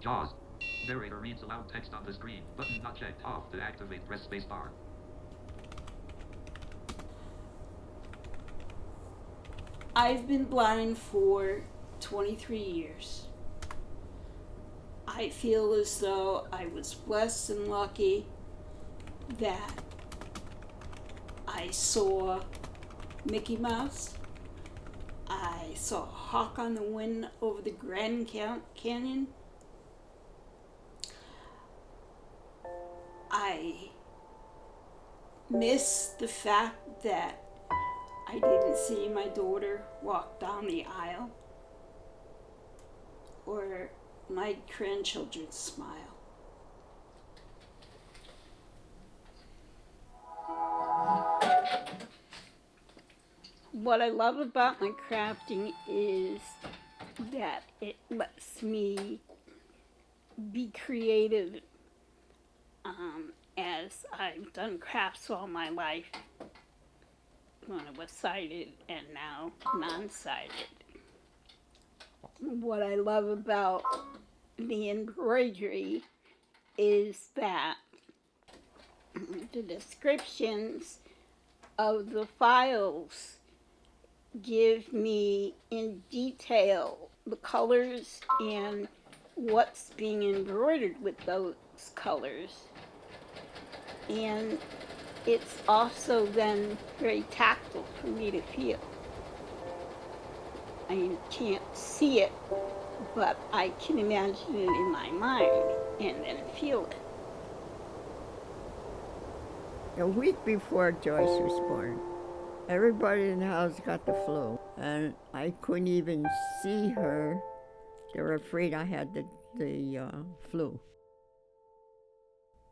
JAWS. Narrator reads aloud text on the screen. Button not checked off. To activate, press spacebar. I've been blind for 23 years. I feel as though I was blessed and lucky that I saw Mickey Mouse. I saw a hawk on the wind over the Grand Canyon. I miss the fact that I didn't see my daughter walk down the aisle or my grandchildren smile. What I love about my crafting is that it lets me be creative, as I've done crafts all my life when I was sighted and now non-sighted. What I love about the embroidery is that the descriptions of the files give me in detail the colors and what's being embroidered with those colors. And it's also then very tactile for me to feel. I can't see it, but I can imagine it in my mind and then feel it. A week before Joyce was born, everybody in the house got the flu, and I couldn't even see her. They were afraid I had the flu.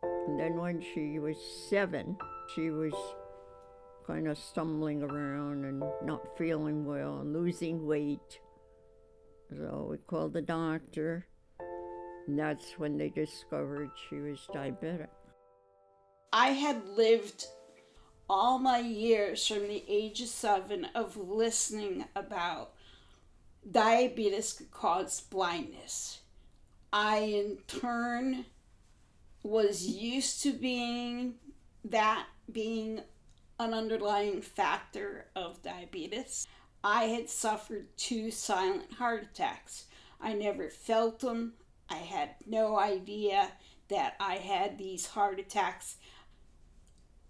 And then when she was 7, she was kind of stumbling around and not feeling well and losing weight. So we called the doctor, and that's when they discovered she was diabetic. I had lived all my years from the age of 7 of listening about diabetes could cause blindness. I in turn was used to being an underlying factor of diabetes. I had suffered 2 silent heart attacks. I never felt them. I had no idea that I had these heart attacks.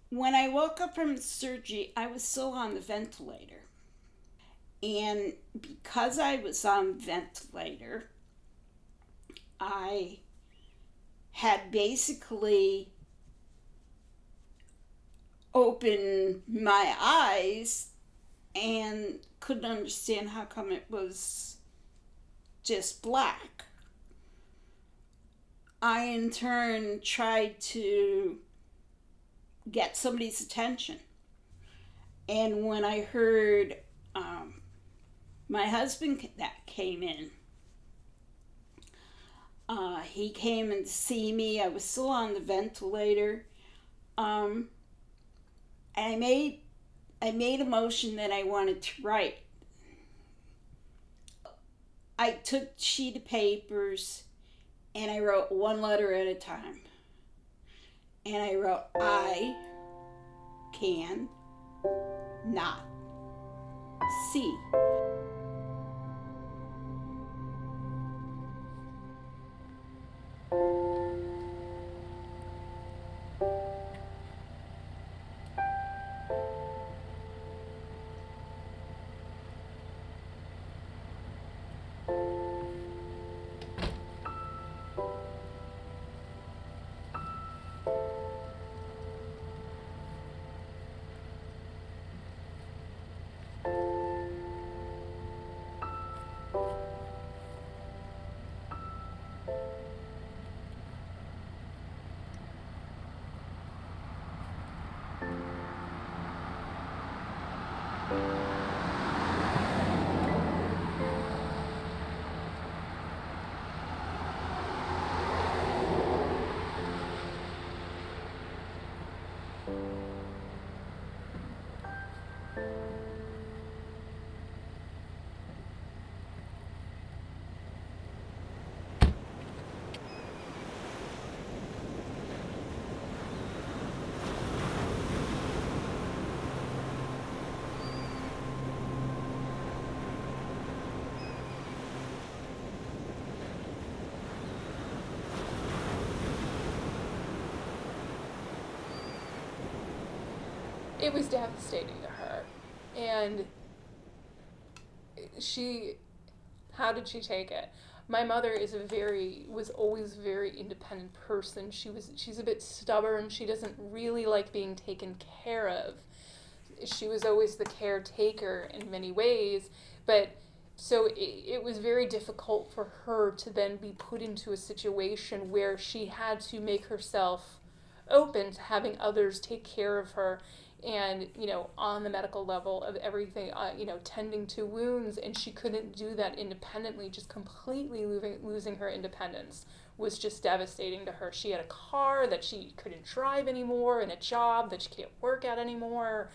When I woke up from surgery, I was still on the ventilator. And because I was on ventilator, I had basically opened my eyes and couldn't understand how come it was just black. I in turn tried to get somebody's attention. And when I heard my husband that came in, he came and see me. I was still on the ventilator. And I made a motion that I wanted to write. I took a sheet of papers and I wrote one letter at a time. And I wrote, I can not see. it was devastating to her. And how did she take it? My mother was always a very independent person. She's a bit stubborn. She doesn't really like being taken care of. She was always the caretaker in many ways, but so it was very difficult for her to then be put into a situation where she had to make herself open to having others take care of her, and on the medical level of everything, tending to wounds, and she couldn't do that independently. Just completely losing her independence was just devastating to her. She had a car that she couldn't drive anymore, and a job that she can't work at anymore.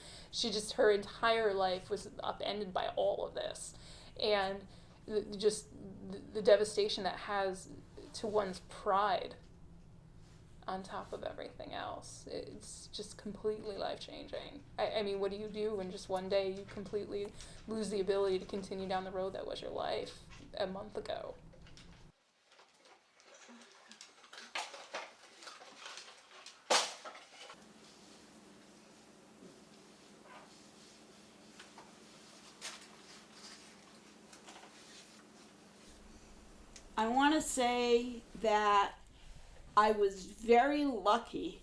Her entire life was upended by all of this, and the devastation that has to one's pride on top of everything else. It's just completely life-changing. I mean, what do you do when just one day you completely lose the ability to continue down the road that was your life a month ago? I want to say that I was very lucky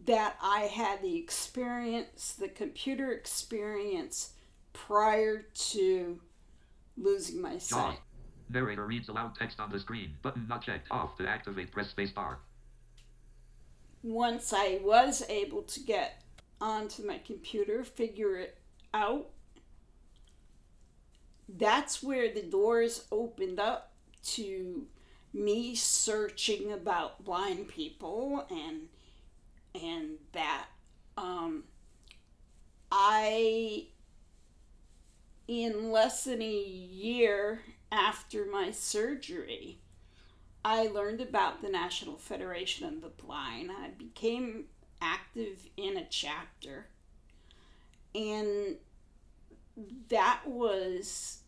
that I had the computer experience prior to losing my sight. Narrator reads aloud text on the screen. Button not checked off. To activate, press space bar. Once I was able to get onto my computer, figure it out, that's where the doors opened up to me searching about blind people, and that I, in less than a year after my surgery, I learned about the National Federation of the Blind. I became active in a chapter, and that was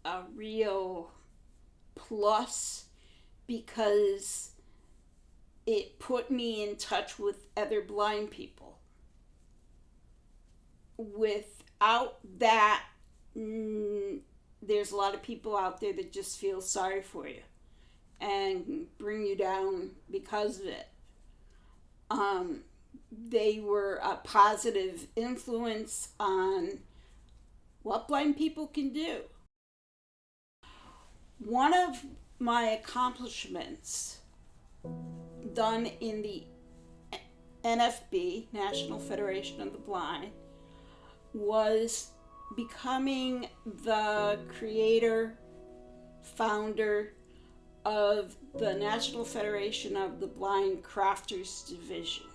a real plus because it put me in touch with other blind people. Without that, there's a lot of people out there that just feel sorry for you and bring you down because of it. They were a positive influence on what blind people can do. One of my accomplishments done in the NFB, National Federation of the Blind, was becoming the creator, founder of the National Federation of the Blind Crafters Division.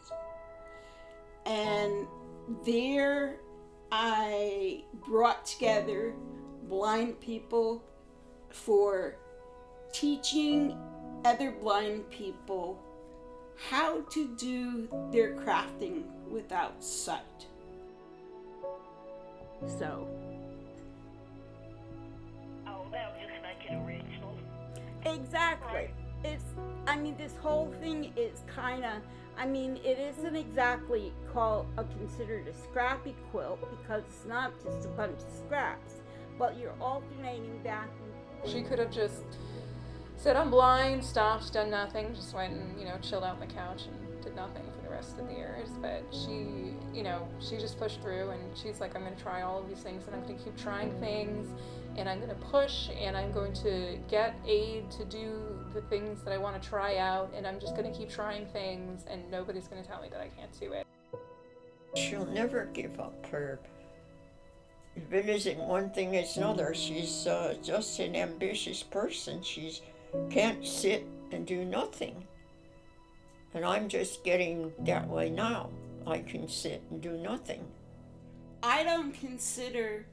And there I brought together blind people for teaching other blind people how to do their crafting without sight. So. Oh, that'll just make it original. Exactly. This whole thing is it isn't exactly considered a scrappy quilt because it's not just a bunch of scraps, but you're alternating back and She could have just said, I'm blind, stopped, done nothing, just went and, chilled out on the couch and did nothing for the rest of the years. But she just pushed through, and she's like, I'm going to try all of these things, and I'm going to keep trying things, and I'm going to push, and I'm going to get aid to do the things that I want to try out, and I'm just going to keep trying things, and nobody's going to tell me that I can't do it. She'll never give up. If it isn't one thing, it's another. She's just an ambitious person. She can't sit and do nothing. And I'm just getting that way now. I can sit and do nothing. I don't consider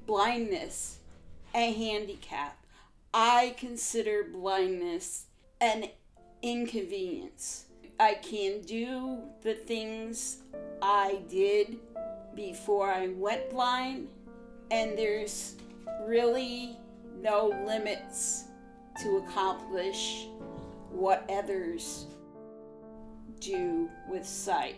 blindness a handicap. I consider blindness an inconvenience. I can do the things I did before I went blind, and there's really no limits to accomplish what others do with sight.